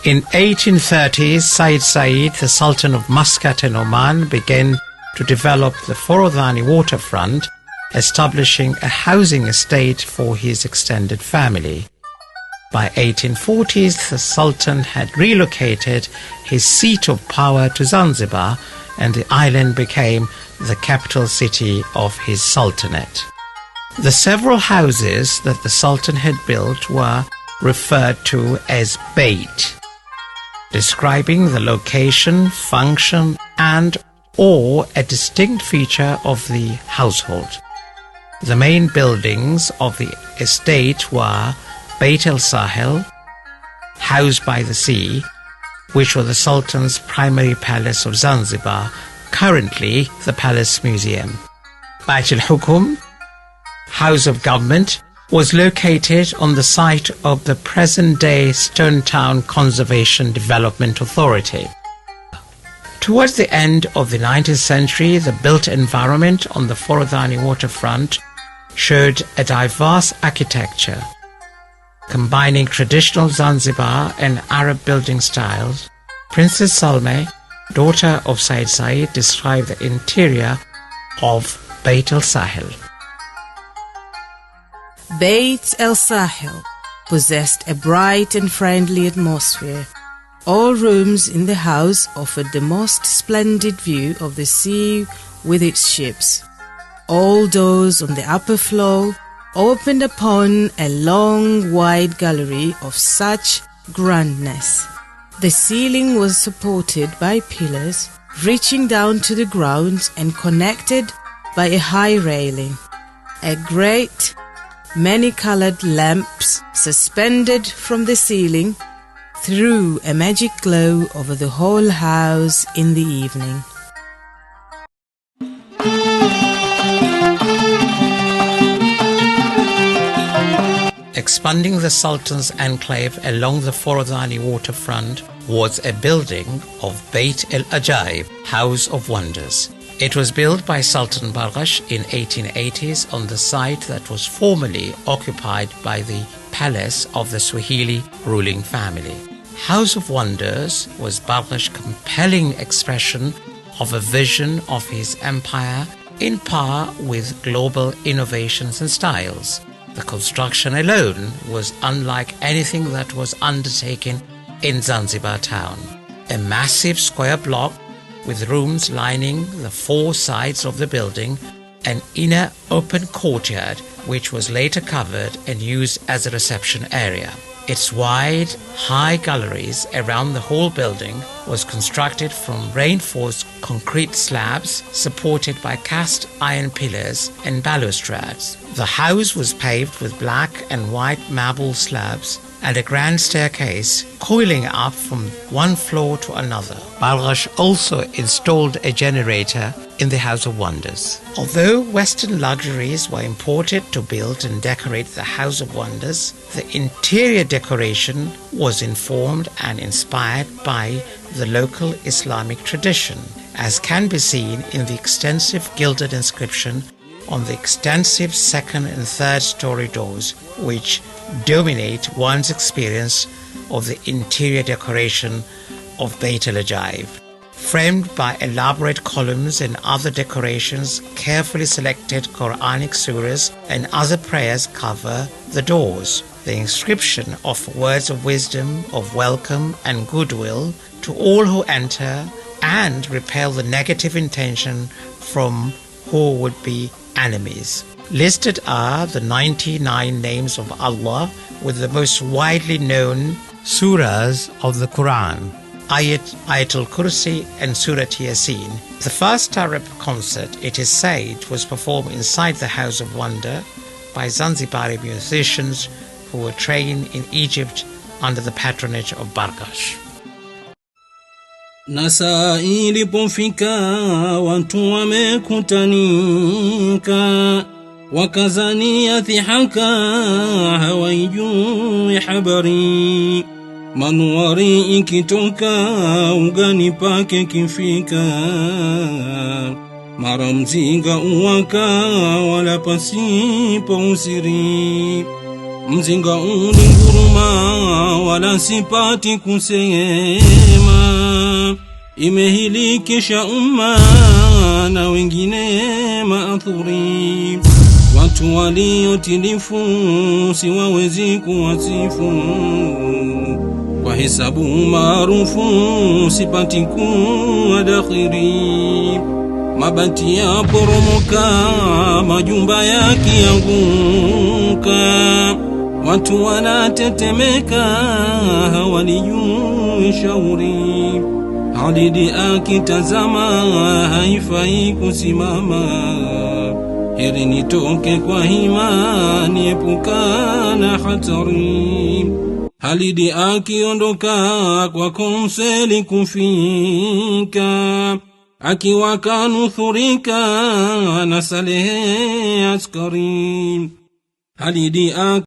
In 1830s, Sayyid, the Sultan of Muscat and Oman, began to develop the Forodhani waterfront, establishing a housing estate for his extended family. By 1840s, the Sultan had relocated his seat of power to Zanzibar, and the island became the capital city of his sultanate. The several houses that the Sultan had built were referred to as Bayt, describing the location, function, and/or a distinct feature of the household. The main buildings of the estate were Baytul, housed by the sea, which was the Sultan's primary palace of Zanzibar, currently the Palace Museum. Baytul, House of Government, was located on the site of the present-day Stone Town Conservation Development Authority. Towards the end of the 19th century, the built environment on the Forodhani waterfront showed a diverse architecture, combining traditional Zanzibar and Arab building styles. Princess Salme, daughter of Sayyid, described the interior of Baytul. Bayt el-Sahel possessed a bright and friendly atmosphere. All rooms in the house offered the most splendid view of the sea with its ships. All doors on the upper floor opened upon a long, wide gallery of such grandness. The ceiling was supported by pillars reaching down to the ground and connected by a high railing. A great many-colored lamps suspended from the ceiling threw a magic glow over the whole house in the evening. Expanding the Sultan's enclave along the Forodhani waterfront was a building of Bayt el-Ajaib, House of Wonders. It was built by Sultan Barghash in 1880s on the site that was formerly occupied by the palace of the Swahili ruling family. House of Wonders was Barghash's compelling expression of a vision of his empire in par with global innovations and styles. The construction alone was unlike anything that was undertaken in Zanzibar town. A massive square block with rooms lining the four sides of the building, an inner open courtyard which was later covered and used as a reception area. Its wide, high galleries around the whole building was constructed from reinforced concrete slabs supported by cast iron pillars and balustrades. The house was paved with black and white marble slabs and a grand staircase coiling up from one floor to another. Barghash also installed a generator in the House of Wonders. Although Western luxuries were imported to build and decorate the House of Wonders, the interior decoration was informed and inspired by the local Islamic tradition, as can be seen in the extensive gilded inscription on the extensive second and third story doors, which dominate one's experience of the interior decoration of Bayt el-Ajaib. Framed by elaborate columns and other decorations, carefully selected Quranic surahs and other prayers cover the doors. The inscription of words of wisdom, of welcome and goodwill to all who enter, and repel the negative intention from who would be enemies. Listed are the 99 names of Allah, with the most widely known surahs of the Quran, Ayatul Kursi and Surat Yasin. The first Arab concert, it is said, was performed inside the House of Wonder by Zanzibari musicians who were trained in Egypt under the patronage of Barghash. Nasa ilipofika watu wamekutanika, wakazania dhihaka hawaijui habari, manuari ikitoka ugani pake kifika, mara mzinga uwaka wala pasipo usiri. Mzinga uninguruma wala sipati kusema, imehilikisha umma na wengine maathuri. Watu waliotilifu siwawezi kuwasifu, kwa hesabu maarufu sipati kuwadakhiri. Mabati ya poromoka, majumba yakianguka, watu wanatetemeka hawalijui shauri. Khalid akitazama haifai kusimama, heri nitoke kwa hima niepukana hatari. Khalid akiondoka kwa konseli kufika, akiwa kanuthurika na Salehe askari. Khalid